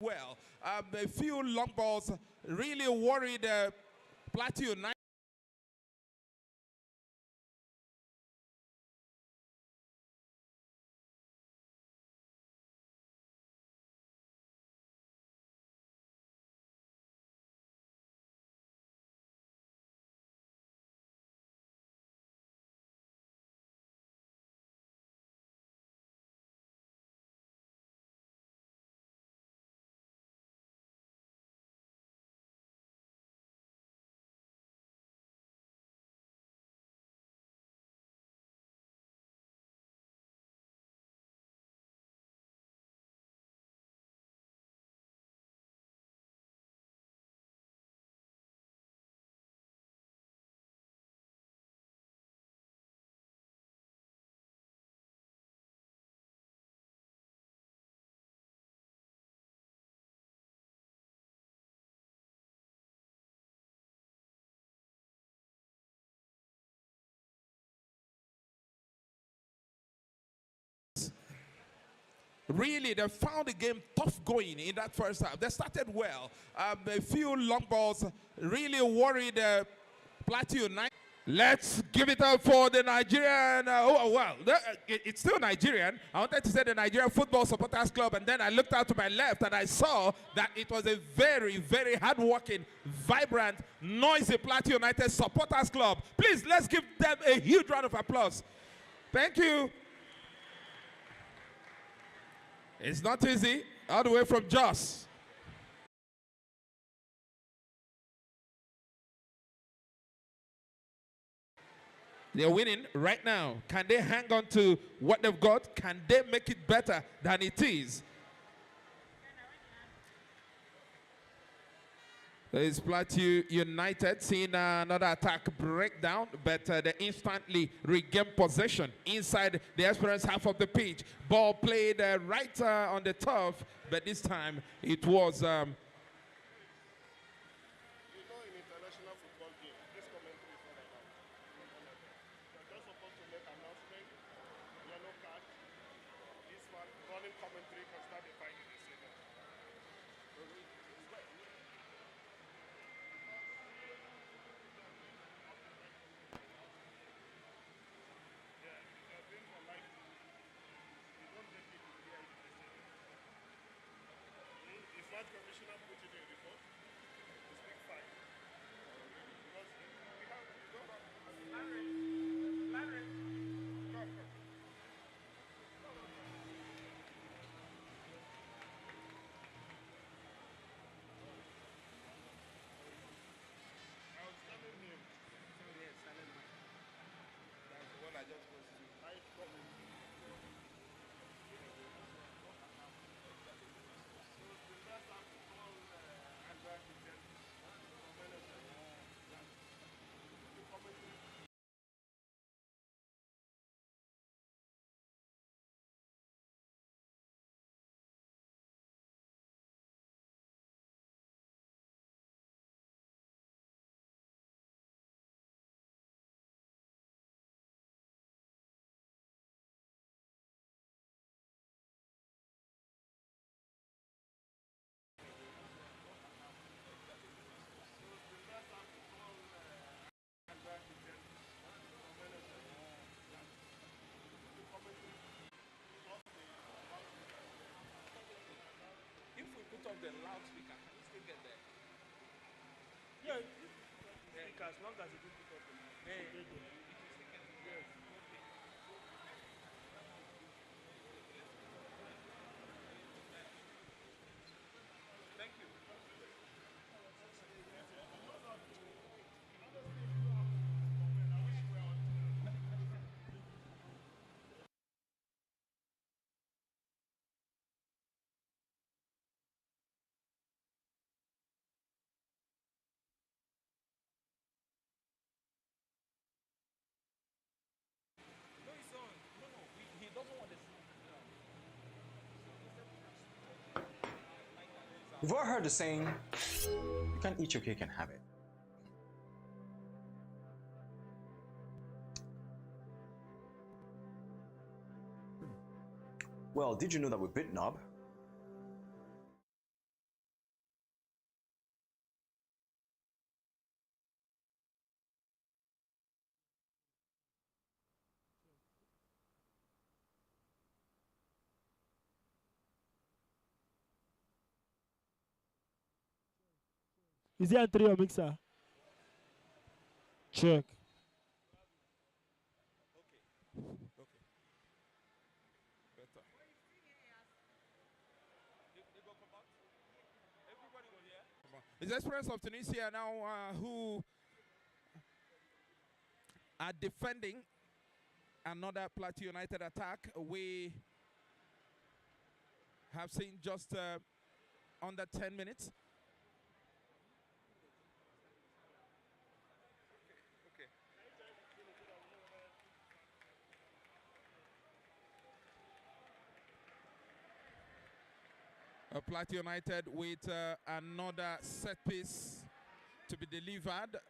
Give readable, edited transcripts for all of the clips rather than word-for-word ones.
well. A few long balls really worried Plateau United. Really, they found the game tough going in that first half. They started well. A few long balls really worried Plateau United. Let's give it up for the Nigerian. It's still Nigerian. I wanted to say the Nigerian Football Supporters Club, and then I looked out to my left and I saw that it was a very, very hard-working, vibrant, noisy Plateau United Supporters Club. Please, let's give them a huge round of applause. Thank you. It's not easy, all the way from Jos. They're winning right now. Can they hang on to what they've got? Can they make it better than it is? There's Plateau United seeing another attack breakdown, but they instantly regain possession inside the Esperance half of the pitch. Ball played right on the turf, but this time it was commentary can start defining the second. Yeah, they're being for life. You don't get it here in the second. If that commissioner put it in the report, it's big fight. Because we don't have Larry. Come. That's the one I just posted. if we put on the loudspeaker, can we still get there? Yeah, as long as you do pick up the mic. Yes. Thank you. No, he's on. No. He doesn't want this. You've all heard the saying, you can't eat your cake and have it. Well, did you know that with BitNob, Is he entering your mixer? Check. Okay. Better. It's Esperance of Tunisia now who are defending another Plateau United attack. We have seen just under 10 minutes. Plateau United with another set piece to be delivered.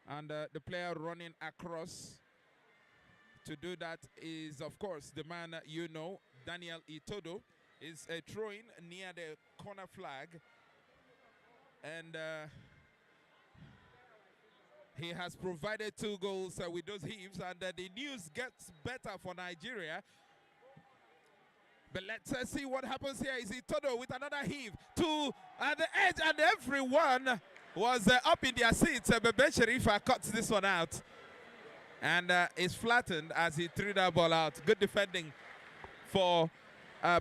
And the player running across to do that is, of course, the man you know, Daniel Itodo, is throwing near the corner flag. And he has provided 2 goals with those heaves, and the news gets better for Nigeria. But let's see what happens here. Is Itodo with another heave to the edge, and everyone was up in their seats. Mebashir cuts this one out, and is flattened as he threw that ball out. Good defending for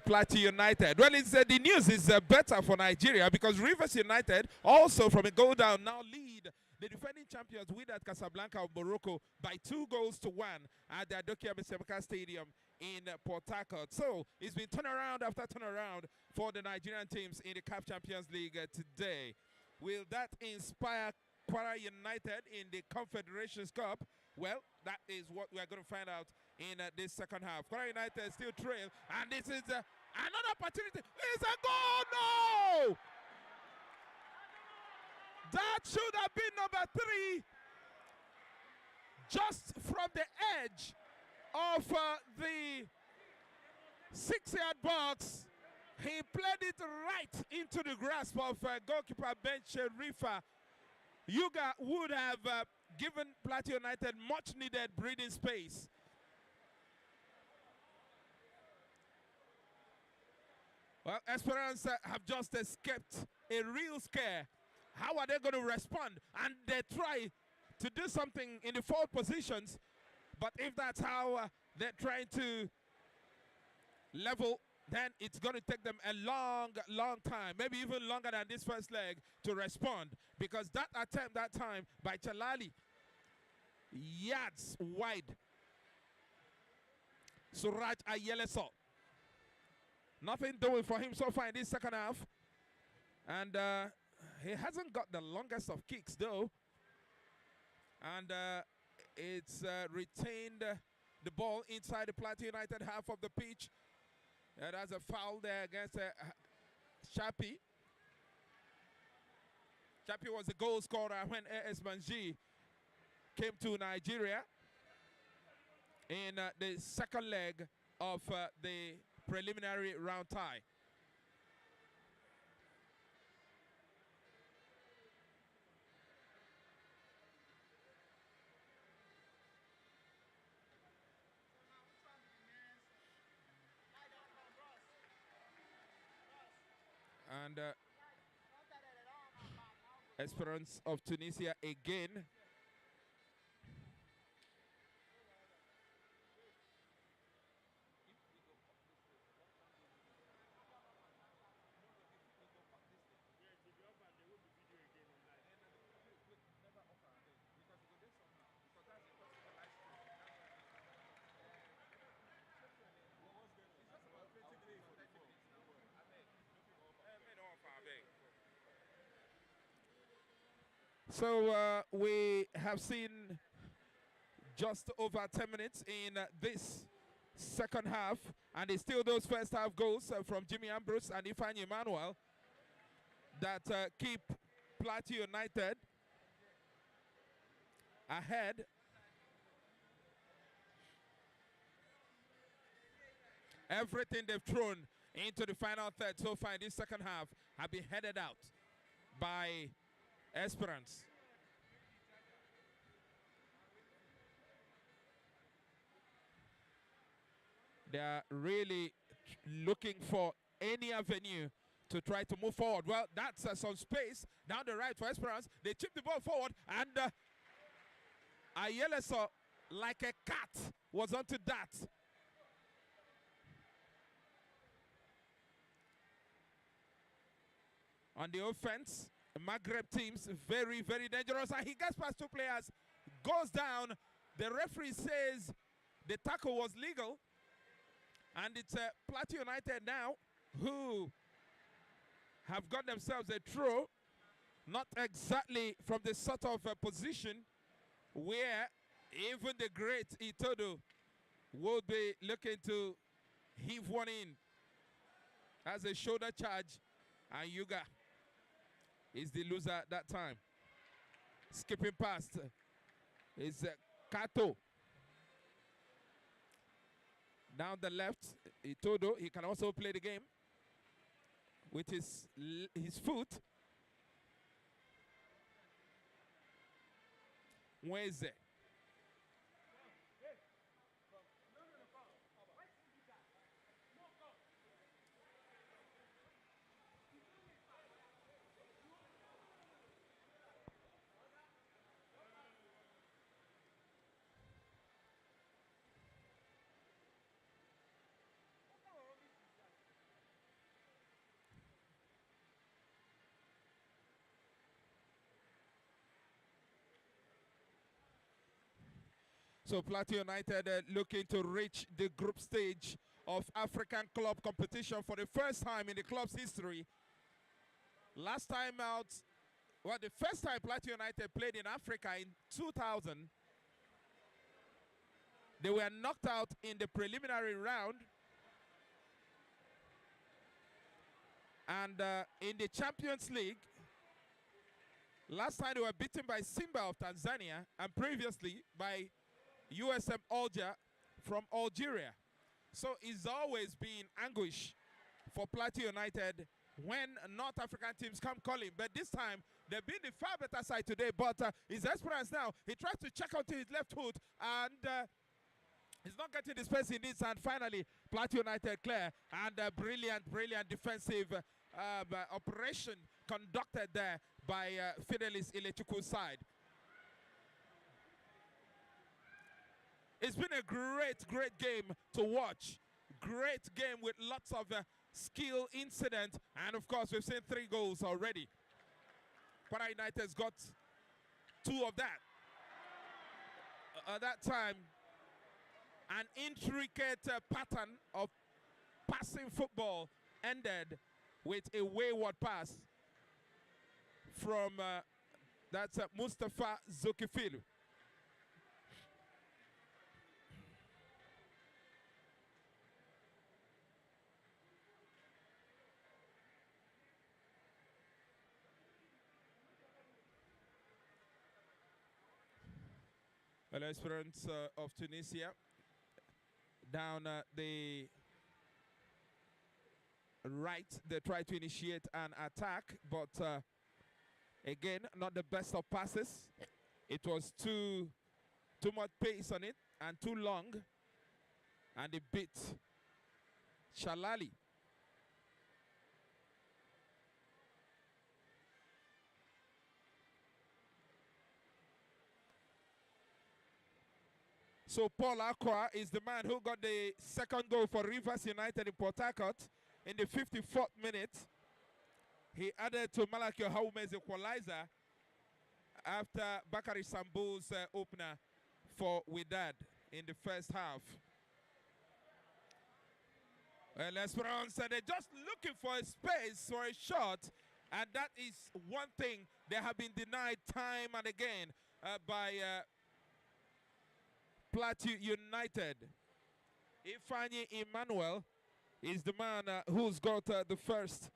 Plateau United. Well, it's, the news is better for Nigeria because Rivers United, also from a goal down, now lead the defending champions Wydad Casablanca of Morocco by 2-1 at the Adokia Besemka Stadium in Port Harcourt. So it's been turnaround after turnaround for the Nigerian teams in the CAF Champions League today. Will that inspire Kwara United in the Confederations Cup? Well, that is what we are going to find out in this second half. Kwara United still trail, and this is another opportunity. It's a goal! No! That should have been number 3. Just from the edge of the 6-yard box, he played it right into the grasp of goalkeeper Ben Sherifa. Yuga would have given Plateau United much needed breathing space. Well, Esperance have just escaped a real scare. How are they going to respond? And they try to do something in the forward positions, but if that's how they're trying to level, then it's going to take them a long time, maybe even longer than this first leg, to respond, because that attempt that time by Chalali, yards wide. Suraj Ayeleso, nothing doing for him so far in this second half, and he hasn't got the longest of kicks though, and it's retained the ball inside the Plateau United half of the pitch. There's a foul there against Shapi. Shapi was the goal scorer when AS Manji came to Nigeria in the second leg of the preliminary round tie. And Esperance of Tunisia again. So we have seen just over 10 minutes in this second half, and it's still those first half goals from Jimmy Ambrose and Ifeanyi Emmanuel that keep Plateau United ahead. Everything they've thrown into the final third so far in this second half have been headed out by Esperance. They are really looking for any avenue to try to move forward. Well, that's some space down the right for Esperance. They chip the ball forward, and Ayeleso, like a cat, was onto that. On the offense, Maghreb teams, very, very dangerous. And he gets past two players, goes down. The referee says the tackle was legal. And it's Plateau United now who have got themselves a throw. Not exactly from the sort of position where even the great Itodo would be looking to heave one in as a shoulder charge. And Yuga is the loser that time. Skipping past is Kato. Down the left, Itodo, he can also play the game with his foot. Mweze. So Plateau United looking to reach the group stage of African club competition for the first time in the club's history. Last time out, well, the first time Plateau United played in Africa in 2000, they were knocked out in the preliminary round. And in the Champions League, last time they were beaten by Simba of Tanzania, and previously by USM Alger from Algeria. So it's always been anguish for Plateau United when North African teams come calling. But this time, they've been the far better side today. But it's Esperance now. He tries to check onto his left foot, and he's not getting the space he needs. And finally, Plateau United clear. And brilliant, brilliant defensive operation conducted there by Fidelis Ilechukwu's side. It's been a great, great game to watch. Great game with lots of skill incident. And of course, we've seen 3 goals already. Para United's got 2 of that. At that time, an intricate pattern of passing football ended with a wayward pass from that's Mustafa Zukifilu. Well, Esperance of Tunisia down the right, they try to initiate an attack, but again, not the best of passes. It was too much pace on it and too long, and it beat Shalali. So Paul Akwa is the man who got the second goal for Rivers United in Port Harcourt in the 54th minute. He added to Malaki Haume's equalizer after Bakary Sambu's opener for Wydad in the first half. Well, Esperance, they're just looking for a space for a shot, and that is one thing they have been denied time and again by Plateau United. Ifeanyi Emmanuel is the man who's got the first.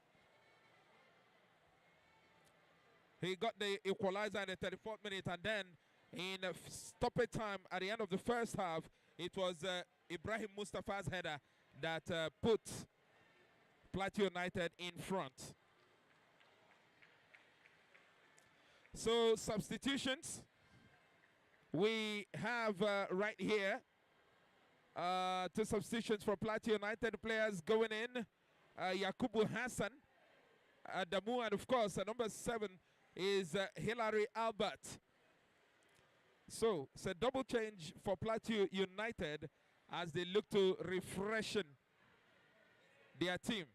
He got the equalizer in the 34th minute, and then in stoppage time at the end of the first half, it was Ibrahim Mustafa's header that put Plateau United in front. So substitutions. We have right here Two substitutions for Plateau United players going in. Yakubu Hassan, Damu, and of course, number 7 is Hilary Albert. So it's a double change for Plateau United as they look to refreshen their team.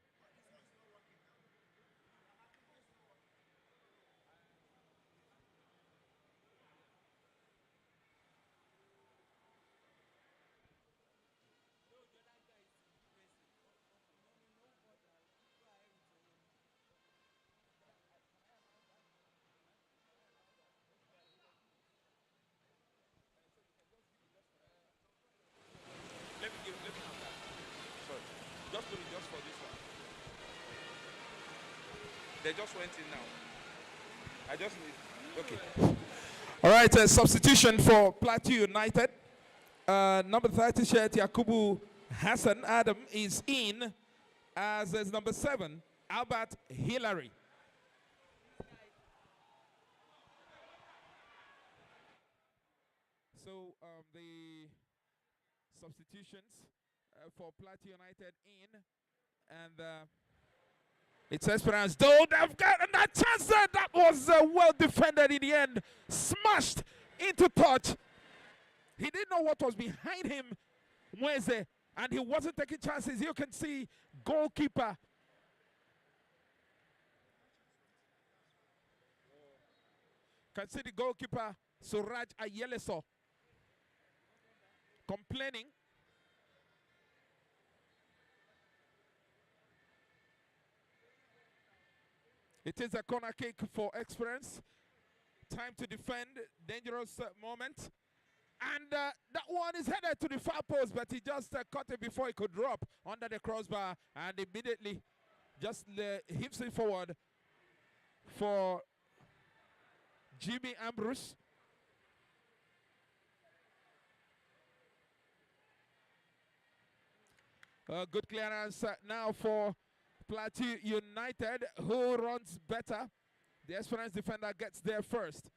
Let me have that. Sorry. Just do it just for this one. They just went in now. I just need. Okay. All right, substitution for Plateau United. Number 30 shirt, Yakubu Hassan Adam is in as is number 7, Albert Hillary. So the substitutions for Plateau United in, and it's Esperance. Though they've gotten that chance there, that was well defended in the end, smashed into touch. He didn't know what was behind him, Mweze, and he wasn't taking chances. You can see goalkeeper. Can see the goalkeeper, Suraj Ayeleso, complaining. It is a corner kick for Esperance. Time to defend, dangerous moment. And that one is headed to the far post, but he just caught it before he could drop under the crossbar, and immediately just hips it forward for Jimmy Ambrose. Good clearance now for Plateau United, who runs better. The Esperance defender gets there first.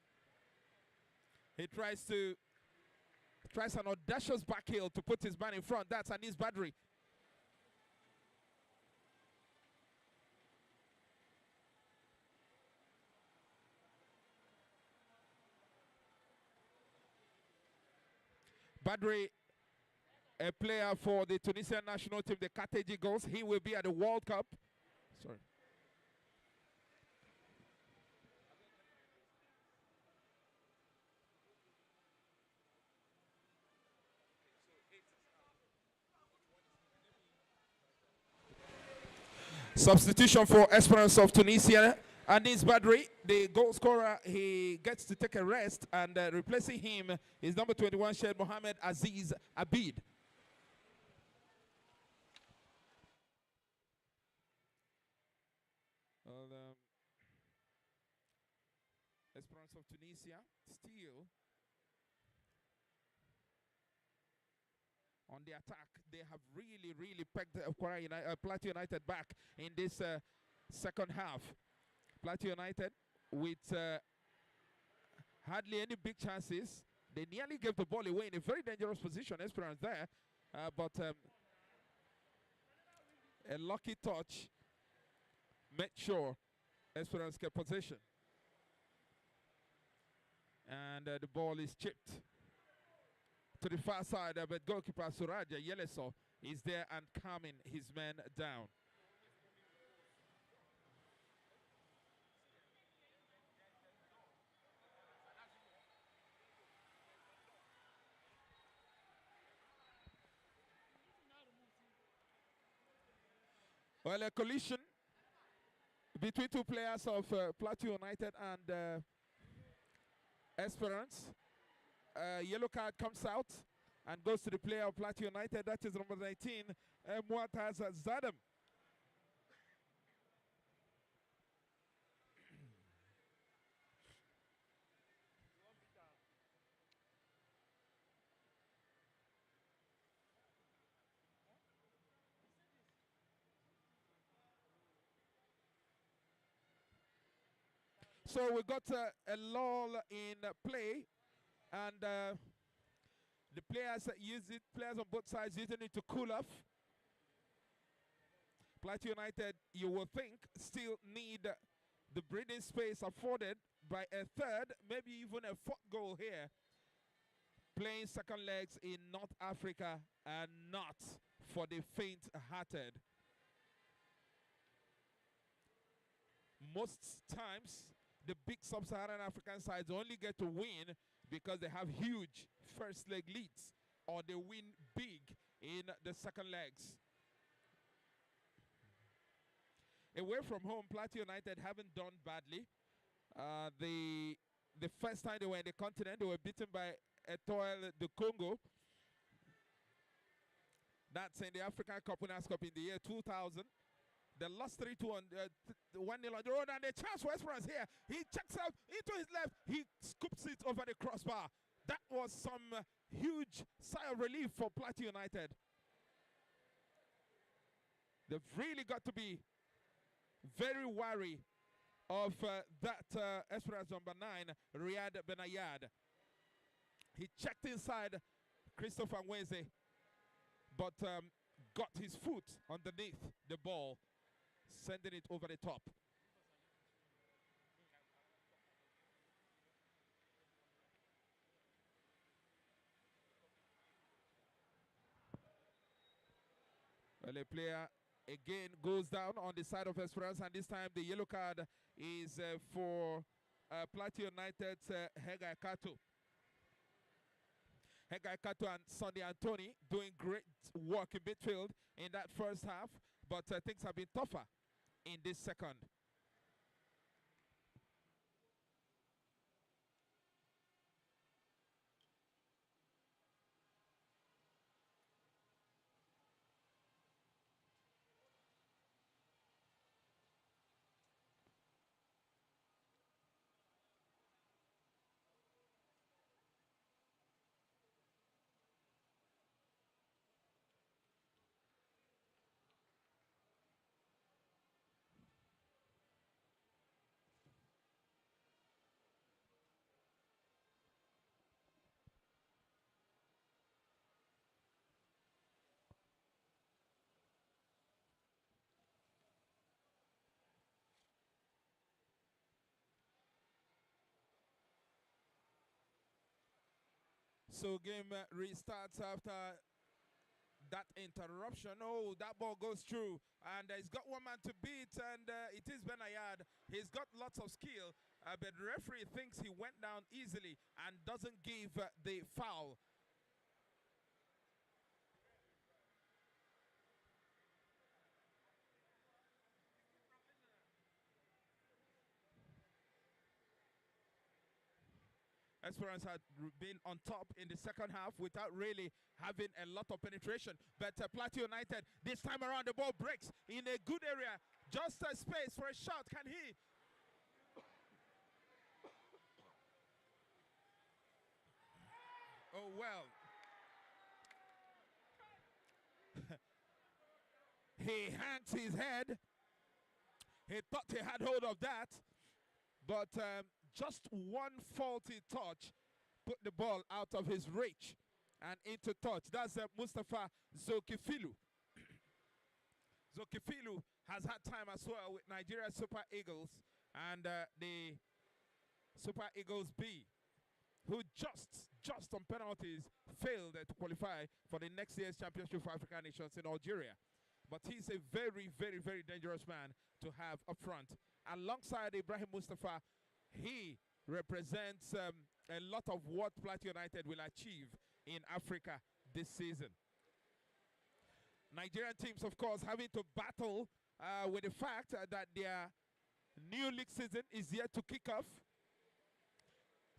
He tries an audacious back heel to put his man in front. That's Anis Badri. Badri, a player for the Tunisian national team, the Carthage Eagles. He will be at the World Cup. Sorry. Substitution for Esperance of Tunisia. Anis Badri, the goal scorer, he gets to take a rest, and replacing him is number 21, Sheikh Mohammed Aziz Abid. Well, Esperance of Tunisia still on the attack. They have really pegged Plateau United back in this second half. Plateau United with hardly any big chances. They nearly gave the ball away in a very dangerous position, Esperance there. But a lucky touch made sure Esperance kept possession. And the ball is chipped to the far side, but goalkeeper Suraja Yeleso is there and calming his men down. Well, a collision between two players of Plateau United and Esperance. Yellow card comes out and goes to the player of Plateau United. That is number 19, Muataz Zadam. So we got a lull in play, and The players use it, players on both sides using it to cool off. Plateau United, you will think, still need the breathing space afforded by a third, maybe even a fourth goal here. Playing second legs in North Africa and not for the faint-hearted. Most times, the big sub-Saharan African sides only get to win because they have huge first leg leads, or they win big in the second legs. Away from home, Plateau United haven't done badly. The first time they were in the continent, they were beaten by Etoile de Congo. That's in the African Cup Winners' Cup in the year 2000. They lost 3-2 on 1-0 on the road, and the chance for Esperance here. He checks out into his left. He scoops it over the crossbar. That was some huge sigh of relief for Plateau United. They've really got to be very wary of that Esperance number 9, Riyad Benayad. He checked inside Christopher Nweze, but got his foot underneath the ball, sending it over the top. Well, the player again goes down on the side of Esperance, and this time the yellow card is for Plateau United's Hegai Kato. Hegai Kato and Sonny Antoni doing great work in midfield in that first half, but things have been tougher in this second. So game restarts after that interruption. Oh, that ball goes through, and he's got one man to beat, and it is Benayad. He's got lots of skill, but the referee thinks he went down easily and doesn't give the foul. Esperance had been on top in the second half without really having a lot of penetration. But Plateau United, this time around, the ball breaks in a good area. Just a space for a shot. Can he? Oh, well. He hangs his head. He thought he had hold of that. But just one faulty touch put the ball out of his reach and into touch. That's Mustafa Zokifilu. Zokifilu has had time as well with Nigeria Super Eagles and the Super Eagles B, who just on penalties failed to qualify for the next year's Championship for African Nations in Algeria. But he's a very, very, very dangerous man to have up front. Alongside Ibrahim Mustafa, he represents a lot of what Plateau United will achieve in Africa this season. Nigerian teams, of course, having to battle with the fact that their new league season is yet to kick off.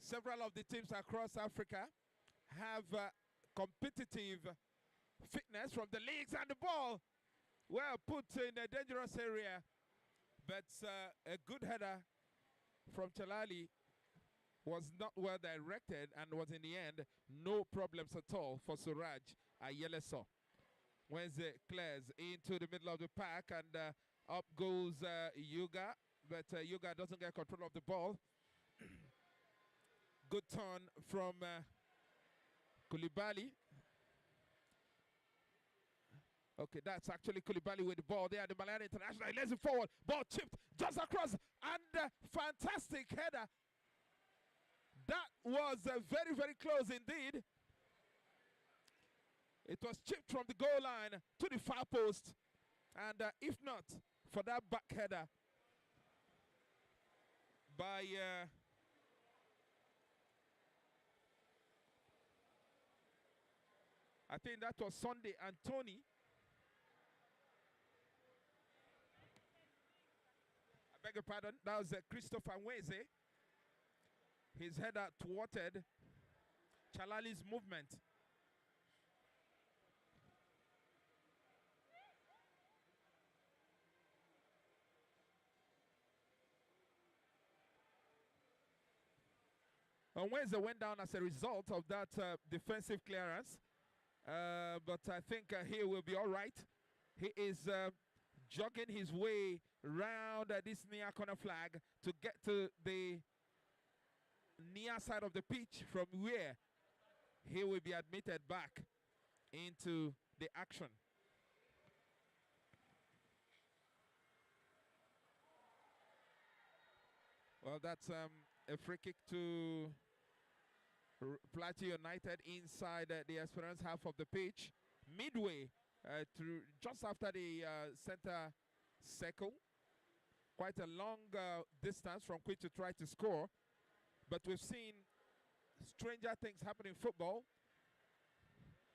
Several of the teams across Africa have competitive fitness from the leagues, and the ball, well, put in a dangerous area. But a good header from Chalali was not well directed and was in the end no problems at all for Suraj Ayeleso. Wednesday clears into the middle of the pack, and up goes Yuga, but Yuga doesn't get control of the ball. Good turn from Koulibaly. Okay, that's actually Koulibaly with the ball there. The Malayan International lays it forward. Ball chipped just across. And fantastic header. That was very, very close indeed. It was chipped from the goal line to the far post. And if not for that back header by I think that was Sunday Anthony. I beg your pardon. That was Christopher Nweze. His header thwarted Chalali's movement. Nweze went down as a result of that defensive clearance. But I think he will be all right. He is jogging his way round this near corner flag to get to the near side of the pitch, from where he will be admitted back into the action. Well, that's a free kick to Plateau United inside the Esperance half of the pitch, midway through, just after the center circle. Quite a long distance from which to try to score, but we've seen stranger things happen in football.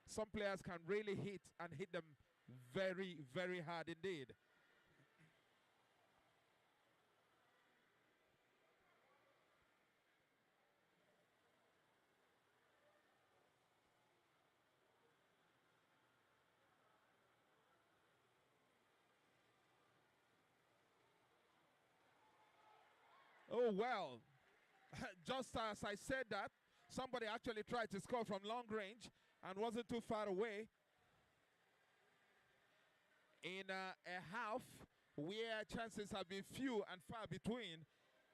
Some players can really hit, and hit them very, very hard indeed. Oh, well, just as I said that, somebody actually tried to score from long range and wasn't too far away. In a half where chances have been few and far between,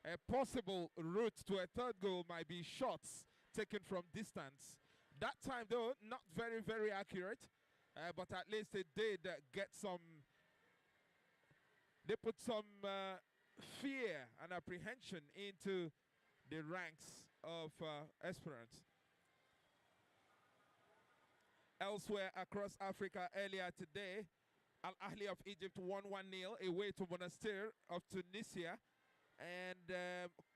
a possible route to a third goal might be shots taken from distance. That time, though, not very, very accurate, but at least it did get some, they put some fear and apprehension into the ranks of Esperance. Elsewhere across Africa earlier today, Al Ahly of Egypt won 1-0 away to Monastir of Tunisia. And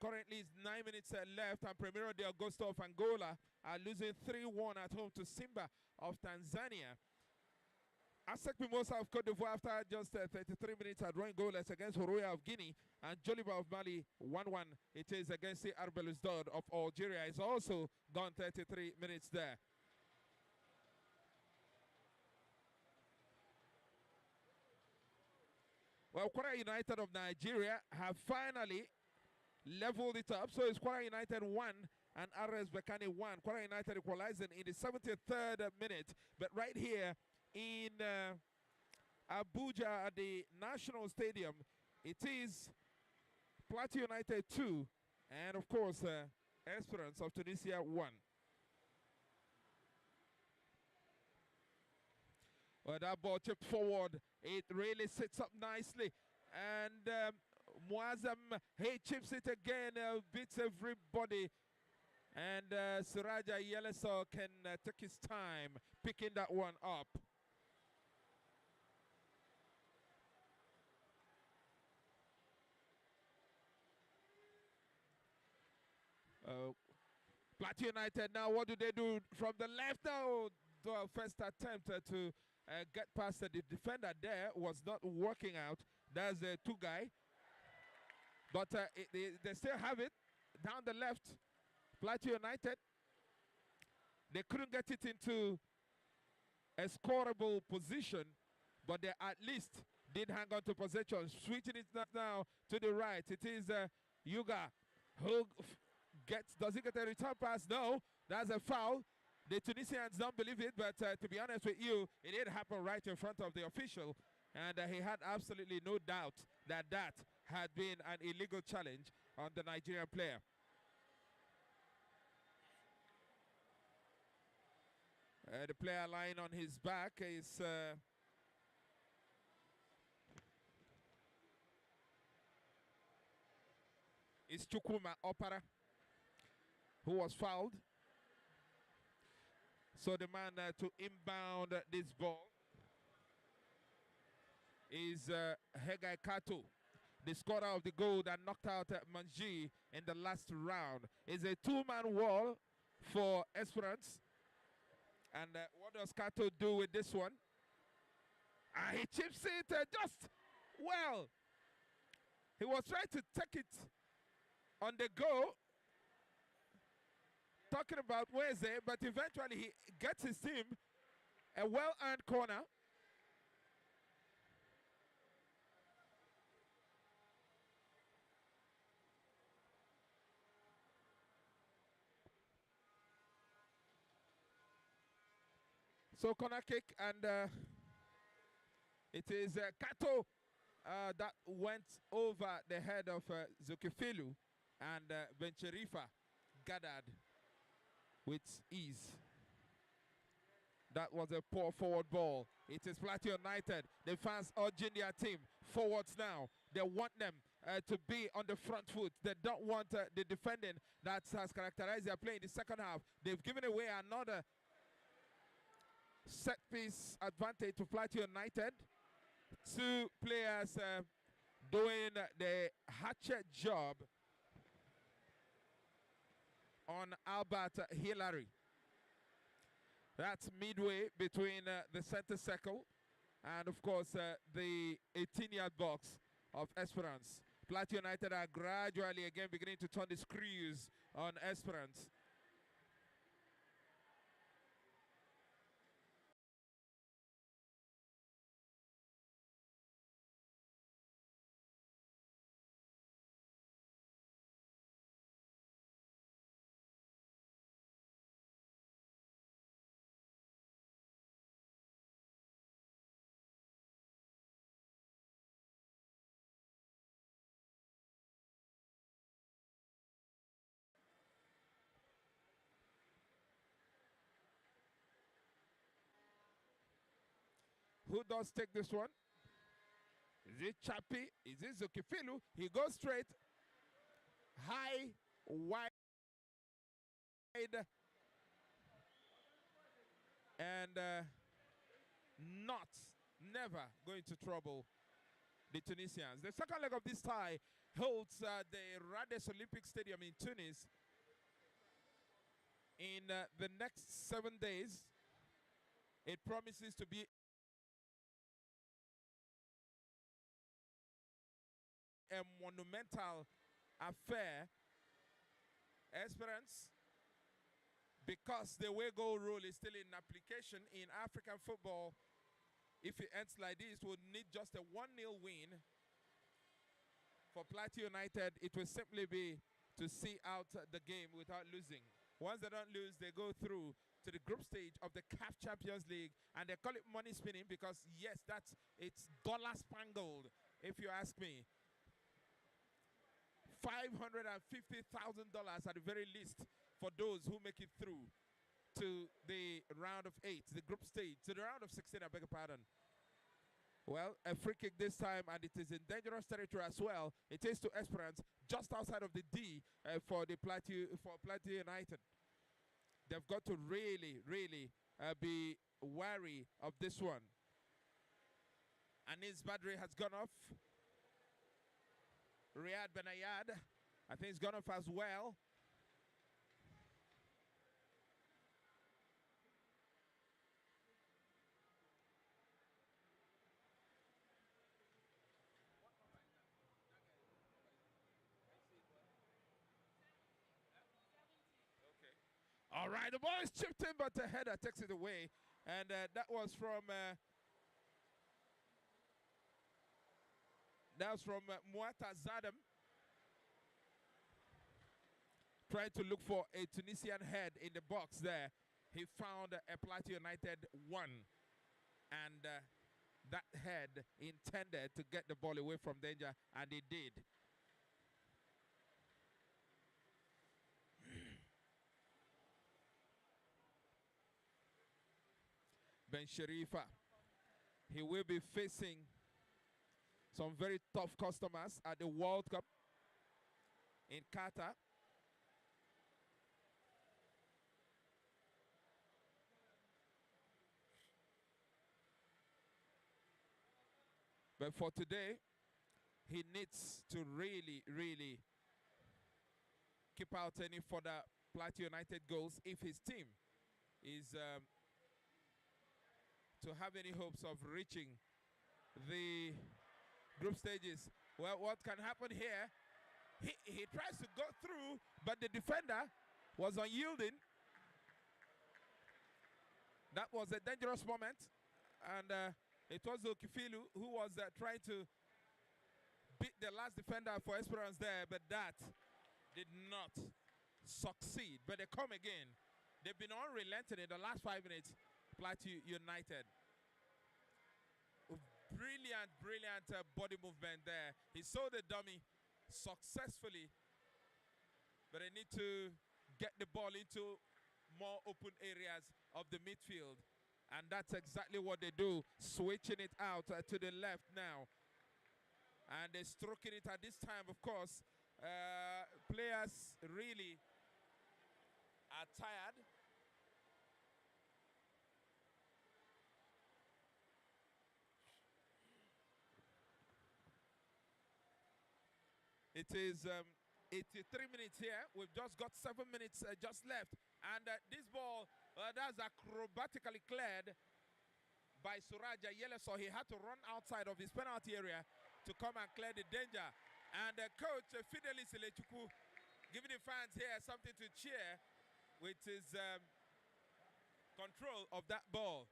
currently it's 9 minutes left, and Primero de Agosto of Angola are losing 3-1 at home to Simba of Tanzania. Asec Mimosa of Cote d'Ivoire, after just 33 minutes, are drawing goalless against Horoya of Guinea, and Joliba of Mali 1-1. It is against the Arbelousdod of Algeria. It's also gone 33 minutes there. Well, Kwara United of Nigeria have finally leveled it up. So it's Kwara United 1 and RS Berkane 1. Kwara United equalizing in the 73rd minute. But right here in Abuja at the National Stadium, it is Plateau United 2 and, of course, Esperance of Tunisia 1. Well, that ball chipped forward. It really sits up nicely. And Muazzam, he chips it again, beats everybody. And Siraja Yeleso can take his time picking that one up. Plateau United now, what do they do from the left now? The first attempt to get past the defender there was not working out. That's a two-guy. But they still have it down the left. Plateau United, they couldn't get it into a scoreable position, but they at least did hang on to possession. Switching it now to the right. It is Yuga who does he get a return pass? No, that's a foul. The Tunisians don't believe it, but to be honest with you, it did happen right in front of the official, and he had absolutely no doubt that that had been an illegal challenge on the Nigerian player. The player lying on his back is Chukwuma Opara, who was fouled. So the man to inbound this ball is Hegai Kato, the scorer of the goal that knocked out Manji in the last round. It's a two-man wall for Esperance. And what does Kato do with this one? He chips it just well. He was trying to take it on the go, talking about Weze, but eventually he gets his team a well-earned corner. So corner kick, and it is Kato that went over the head of Zukifilu, and Bencherifa gathered with ease. That was a poor forward ball. It is Plateau United. The fans urging their team forwards now. They want them to be on the front foot. They don't want the defending that has characterized their play in the second half. They've given away another set piece advantage to Plateau United. Two players doing the hatchet job on Albert Hillary. That's midway between the center circle and, of course, the 18-yard box of Esperance. Plateau United are gradually again beginning to turn the screws on Esperance. Who does take this one? Is it Chappie? Is it Zukifilu? He goes straight, high, wide, and never going to trouble the Tunisians. The second leg of this tie holds the Rades Olympic Stadium in Tunis in the next 7 days. It promises to be a monumental affair. Esperance, because the away goal rule is still in application in African football, if it ends like this, would need just a 1-0 win. For Plateau United, it will simply be to see out the game without losing. Once they don't lose, they go through to the group stage of the CAF Champions League, and they call it money spinning because, yes, it's dollar spangled, if you ask me. $550,000 at the very least for those who make it through to the round of 8, the group stage, to the round of 16, I beg your pardon. Well, a free kick this time, and it is in dangerous territory as well. It is to Esperance, just outside of the D for Plateau United. They've got to really be wary of this one. Anis Badri has gone off. Riyad Benayad, I think, he's gone off as well. All right, the ball is chipped in, but the header takes it away. And that was from Muata Zadem, trying to look for a Tunisian head in the box there. He found a Plateau United one, and that head intended to get the ball away from danger, and it did. Ben Sharifa. He will be facing some very tough customers at the World Cup in Qatar. But for today, he needs to really, really keep out any further Plateau United goals if his team is to have any hopes of reaching the group stages. Well, what can happen here? He tries to go through, but the defender was unyielding. That was a dangerous moment, and it was Okifilu who was trying to beat the last defender for Esperance there, but that did not succeed. But they come again. They've been unrelenting in the last 5 minutes, Plateau United. Brilliant, brilliant body movement there. He saw the dummy successfully, but they need to get the ball into more open areas of the midfield. And that's exactly what they do, switching it out to the left now. And they're stroking it at this time, of course. Players really are tired. It is 83 minutes here. We've just got 7 minutes just left. And this ball, that's acrobatically cleared by Taraji Yele, so he had to run outside of his penalty area to come and clear the danger. And coach Fidelis Lechuku giving the fans here something to cheer with his control of that ball.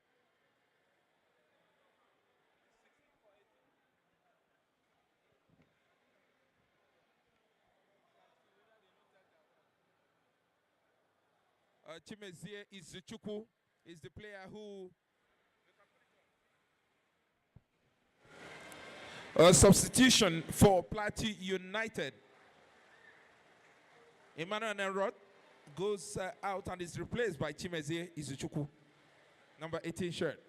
Chimezie Izuchukwu is the player who substitution for Plateau United. Emmanuel Nerod goes out and is replaced by Chimezie Izuchukwu, number 18 shirt.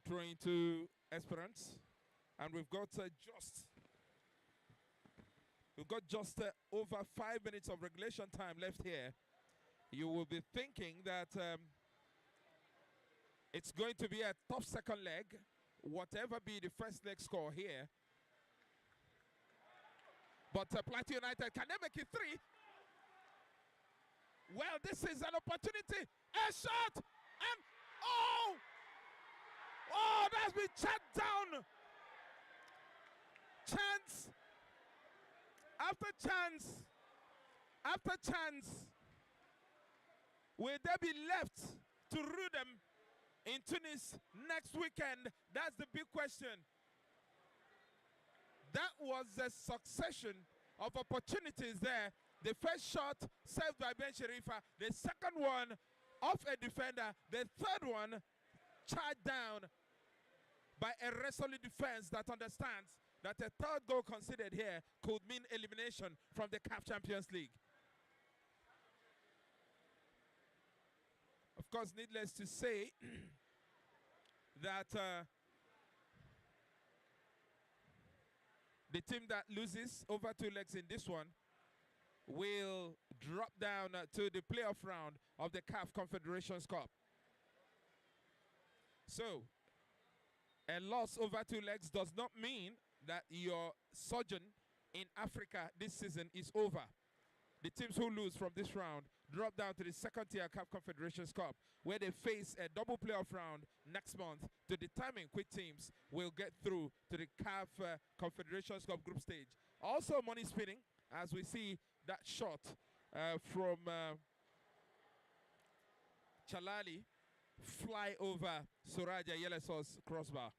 Throwing to Esperance, and we've got just over 5 minutes of regulation time left here. You will be thinking that it's going to be a tough second leg, whatever be the first leg score here. But Plateau United, can they make it 3? Well, this is an opportunity. A shot! And oh! Oh, that's been shut down! Chance after chance after chance. Will they be left to rue them in Tunis next weekend? That's the big question. That was a succession of opportunities there. The first shot saved by Ben Sharifa. The second one off a defender. The third one charged down by a resolute defense that understands that a third goal conceded here could mean elimination from the CAF Champions League. Of course, needless to say that the team that loses over 2 legs in this one will drop down to the playoff round of the CAF Confederations Cup. So, a loss over 2 legs does not mean that your sojourn in Africa this season is over. The teams who lose from this round drop down to the second tier CAF Confederations Cup, where they face a double playoff round next month to determine which teams will get through to the CAF Confederations Cup group stage. Also money spinning, as we see that shot from Chalali fly over Taraji Yele's crossbar.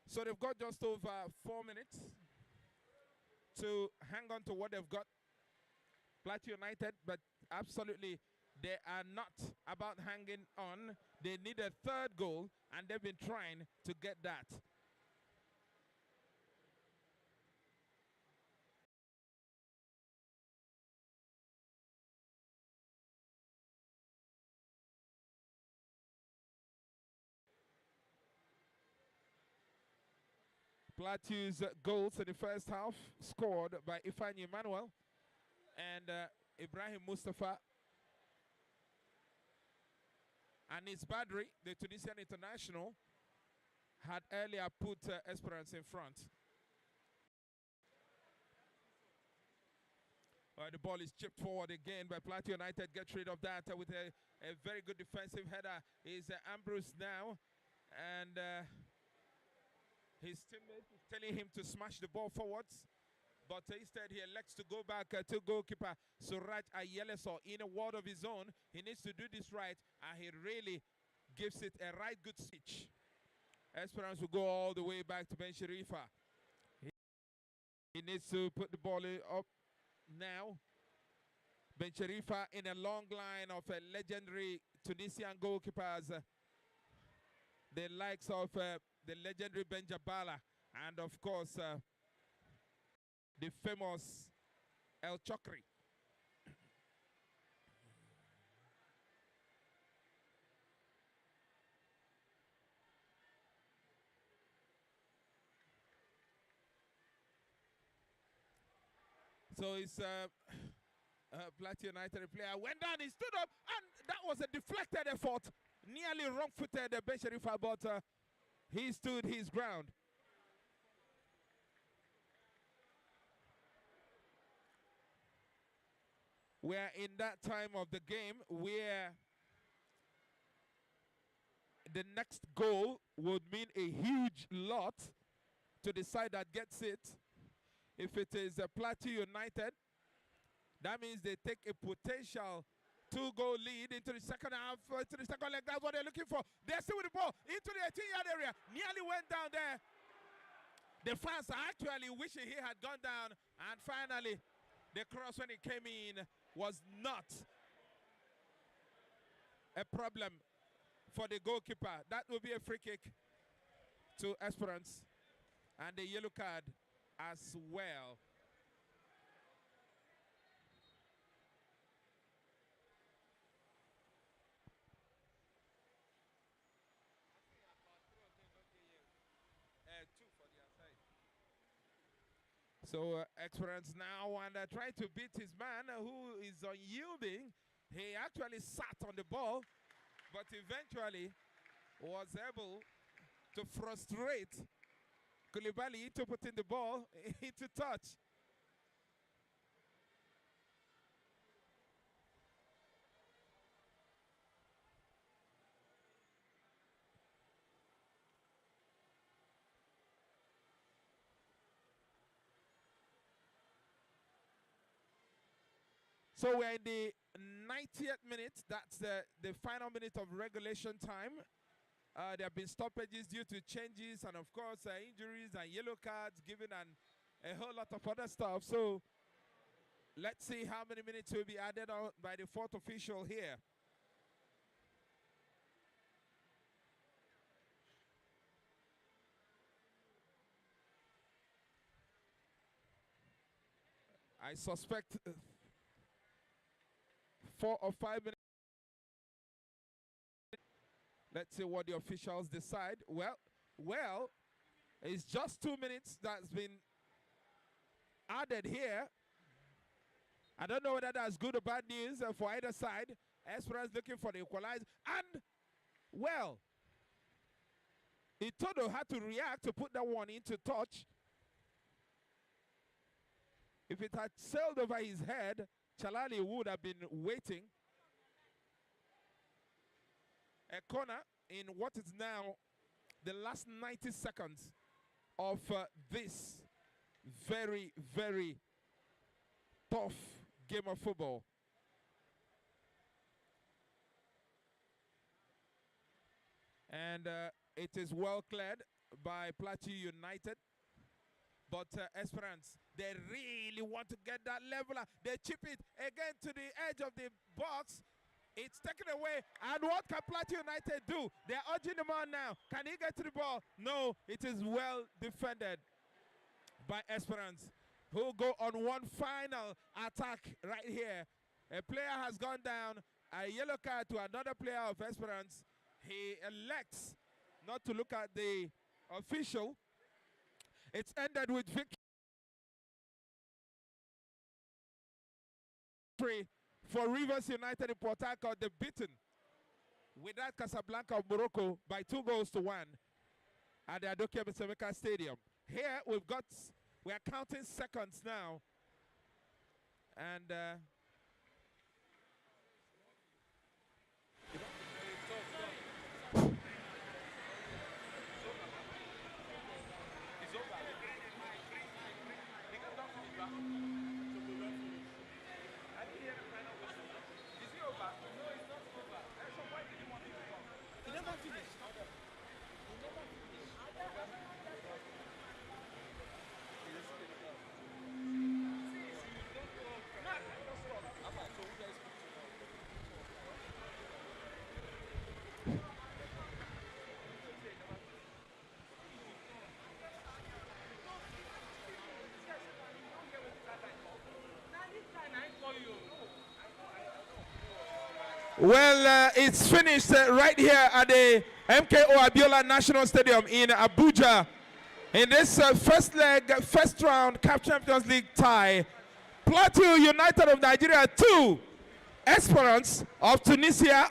So they've got just over 4 minutes to hang on to what they've got. Plateau United, but absolutely They are not about hanging on. They need a third goal, and they've been trying to get that. Plateau's goals in the first half scored by Ifeanyi Emmanuel and Ibrahim Mustafa. And Anis Badri, the Tunisian international, had earlier put Esperance in front. The ball is chipped forward again by Plateau United. Gets rid of that with a very good defensive header. Is Ambrose now, and his teammate is telling him to smash the ball forwards, but instead he elects to go back to goalkeeper Suraj Ayeleso. In a word of his own, he needs to do this right, and he really gives it a right good speech. Esperance will go all the way back to Ben Sharifa. He needs to put the ball up now. Ben Sharifa in a long line of legendary Tunisian goalkeepers, the likes of the legendary Ben Jabala, and of course the famous El Chokri. So it's Plateau United player went down, he stood up, and that was a deflected effort. Nearly wrong-footed Ben Sharifa, but he stood his ground. We're in that time of the game where the next goal would mean a huge lot to the side that gets it. If it is Plateau United, that means they take a potential 2-goal lead into the second half, into the second leg. That's what they're looking for. They're still with the ball into the 18-yard area. Nearly went down there. The fans are actually wishing he had gone down. And finally, the cross when it came in was not a problem for the goalkeeper. That will be a free kick to Esperance. And the yellow card as well. So Esperance now and trying to beat his man who is unyielding. He actually sat on the ball, but eventually was able to frustrate Koulibaly to put in the ball into touch. So we're in the 90th minute. That's the final minute of regulation time. There have been stoppages due to changes and, of course, injuries and yellow cards given and a whole lot of other stuff. So let's see how many minutes will be added on by the fourth official here. I suspect 4 or 5 minutes. Let's see what the officials decide. Well, it's just 2 minutes that's been added here. I don't know whether that's good or bad news for either side. Esperance looking for the equalizer. And, well, Itodo had to react to put that one into touch. If it had sailed over his head, Chalali would have been waiting. A corner in what is now the last 90 seconds of this very, very tough game of football. And it is well cleared by Plateau United. But Esperance, they really want to get that leveler. They chip it again to the edge of the box. It's taken away. And what can Plateau United do? They're urging him on now. Can he get to the ball? No, it is well defended by Esperance, who go on one final attack right here. A player has gone down. A yellow card to another player of Esperance. He elects not to look at the official. It's ended with victory for Rivers United in Port Harcourt. They're beaten without Casablanca of Morocco by 2-1 at the Adokia Besemeka Stadium. Here we are counting seconds now, and well, it's finished right here at the MKO Abiola National Stadium in Abuja. In this first leg, first round CAF Champions League tie, Plateau United of Nigeria 2, Esperance of Tunisia